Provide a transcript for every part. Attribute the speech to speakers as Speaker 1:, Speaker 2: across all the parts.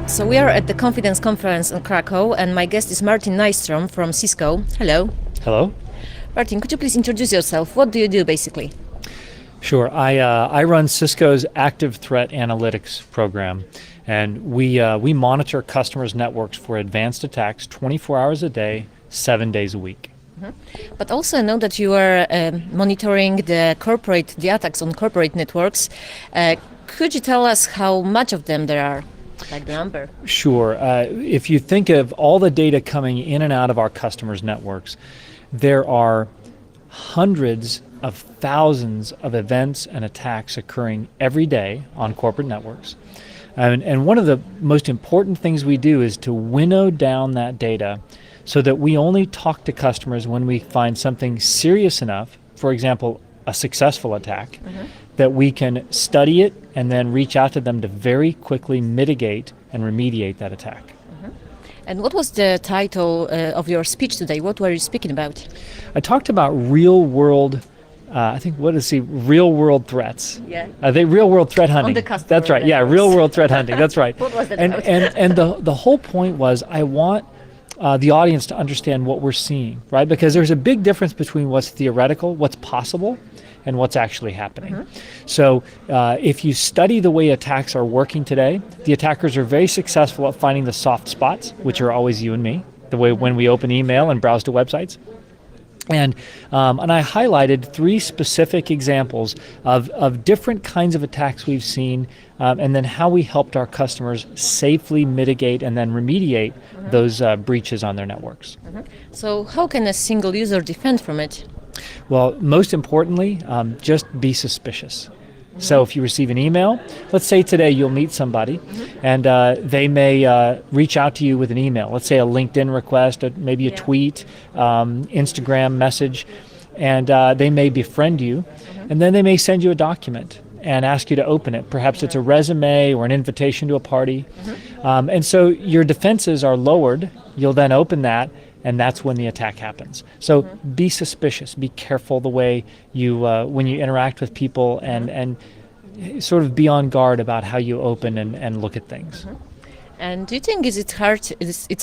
Speaker 1: So we are at the Confidence Conference in Krakow, and my guest is Martin Nystrom from Cisco. Hello.
Speaker 2: Hello.
Speaker 1: Martin, could you please introduce yourself? What do you do, basically?
Speaker 2: Sure. I run Cisco's Active Threat Analytics program, and we monitor customers' networks for advanced attacks 24 hours a day, 7 days a week.
Speaker 1: But also I know that you are monitoring the attacks on corporate networks. Could you tell us how much of them there are, like the number?
Speaker 2: Sure. If you think of all the data coming in and out of our customers' networks, there are hundreds of thousands of events and attacks occurring every day on corporate networks. And one of the most important things we do is to winnow down that data so that we only talk to customers when we find something serious enough, for example, a successful attack, that we can study it and then reach out to them to very quickly mitigate and remediate that attack.
Speaker 1: And what was the title of your speech today? What were you speaking about?
Speaker 2: I talked about real-world, real-world threats.
Speaker 1: Yeah.
Speaker 2: Real-world threat hunting.
Speaker 1: On the customer
Speaker 2: That's right. Yeah,
Speaker 1: networks.
Speaker 2: real-world threat hunting. That's right.
Speaker 1: What was that
Speaker 2: and,
Speaker 1: about?
Speaker 2: and the whole point was I want the audience to understand what we're seeing, right? Because there's a big difference between what's theoretical, what's possible, and what's actually happening. So if you study the way attacks are working today, the attackers are very successful at finding the soft spots, which are always you and me, the way when we open email and browse to websites. And I highlighted 3 specific examples of different kinds of attacks we've seen, and then how we helped our customers safely mitigate and then remediate those breaches on their networks.
Speaker 1: So how can a single user defend from it?
Speaker 2: Well, most importantly, just be suspicious. So if you receive an email, let's say today you'll meet somebody and they may reach out to you with an email, let's say a LinkedIn request, maybe a tweet, Instagram message, and they may befriend you, and then they may send you a document and ask you to open it. Perhaps it's a resume or an invitation to a party. And so your defenses are lowered. You'll then open that, and that's when the attack happens. So be suspicious, be careful the way you, when you interact with people, and sort of be on guard about how you open and look at things.
Speaker 1: And do you think it's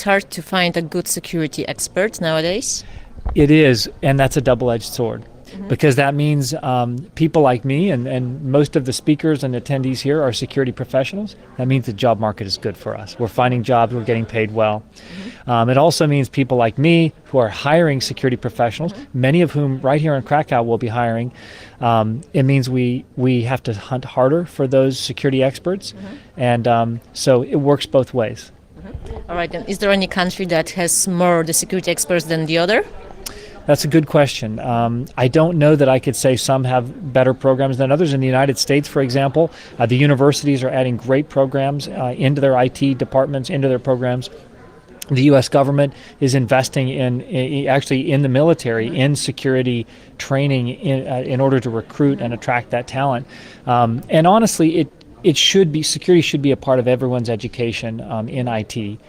Speaker 1: hard to find a good security expert nowadays?
Speaker 2: It is, and that's a double-edged sword. Because that means people like me and most of the speakers and attendees here are security professionals. That means the job market is good for us. We're finding jobs, we're getting paid well. It also means people like me who are hiring security professionals, many of whom right here in Krakow will be hiring. It means we have to hunt harder for those security experts, and so it works both ways.
Speaker 1: All right, then is there any country that has more the security experts than the other?
Speaker 2: That's a good question. I don't know that I could say some have better programs than others. In the United States, for example, the universities are adding great programs into their IT departments, into their programs. The U.S. government is investing in the military, in security training in order to recruit and attract that talent. And honestly, security should be a part of everyone's education in IT.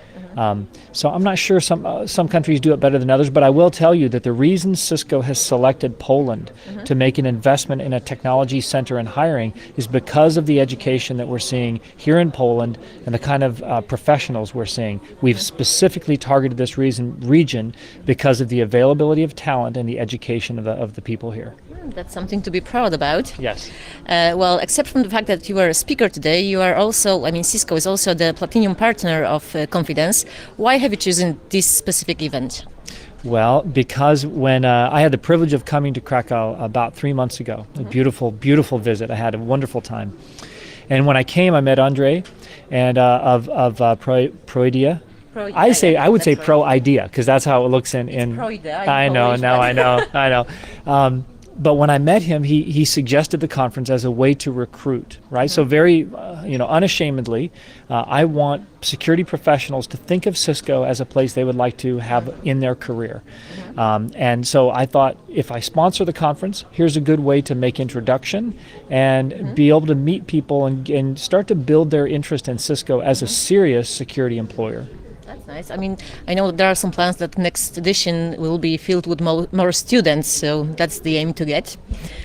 Speaker 2: So I'm not sure some countries do it better than others, but I will tell you that the reason Cisco has selected Poland to make an investment in a technology center and hiring is because of the education that we're seeing here in Poland and the kind of professionals we're seeing. We've specifically targeted this region because of the availability of talent and the education of the people here.
Speaker 1: That's something to be proud about.
Speaker 2: Yes.
Speaker 1: Well, except from the fact that you are a speaker today, you are also, Cisco is also the platinum partner of Confidence. Why have you chosen this specific event?
Speaker 2: Well, because when I had the privilege of coming to Krakow about 3 months ago, a beautiful, beautiful visit. I had a wonderful time. And when I came, I met Andre and of ProIdea. I would say ProIdea because that's how it looks in.
Speaker 1: ProIdea.
Speaker 2: I know. But when I met him, he suggested the conference as a way to recruit, right? So very, unashamedly, I want security professionals to think of Cisco as a place they would like to have in their career. And so I thought, if I sponsor the conference, here's a good way to make introduction and be able to meet people and start to build their interest in Cisco as a serious security employer.
Speaker 1: Nice. I mean, I know there are some plans that next edition will be filled with more students, so that's the aim to get.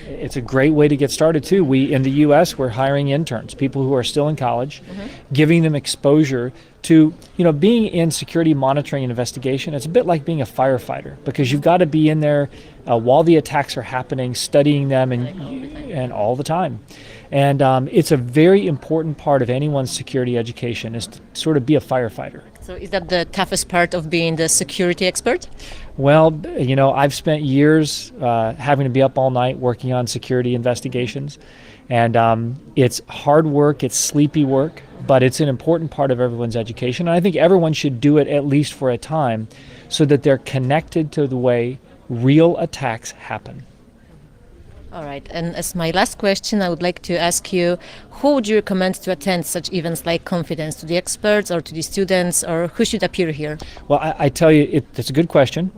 Speaker 2: It's a great way to get started too. We in the U.S. we're hiring interns, people who are still in college, giving them exposure to being in security monitoring and investigation. It's a bit like being a firefighter because you've got to be in there while the attacks are happening, studying them and all the time. And it's a very important part of anyone's security education is to sort of be a firefighter.
Speaker 1: So is that the toughest part of being the security expert?
Speaker 2: Well, I've spent years having to be up all night working on security investigations. And it's hard work, it's sleepy work, but it's an important part of everyone's education. And I think everyone should do it at least for a time so that they're connected to the way real attacks happen.
Speaker 1: All right, and as my last question, I would like to ask you, who would you recommend to attend such events like Confidence? To the experts or to the students, or who should appear here?
Speaker 2: Well, I tell you, it's a good question.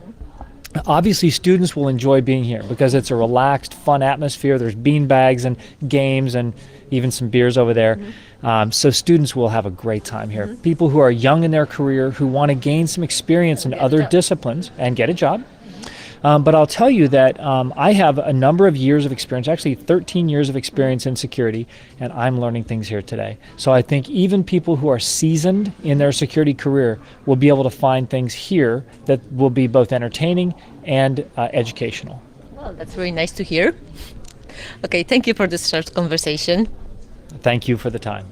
Speaker 2: Obviously, students will enjoy being here because it's a relaxed, fun atmosphere. There's bean bags and games and even some beers over there. So students will have a great time here. People who are young in their career, who want to gain some experience in other disciplines and get a job. But I'll tell you that I have a number of years of experience, actually 13 years of experience in security, and I'm learning things here today. So I think even people who are seasoned in their security career will be able to find things here that will be both entertaining and educational.
Speaker 1: Well, that's really nice to hear. Okay, thank you for this short conversation.
Speaker 2: Thank you for the time.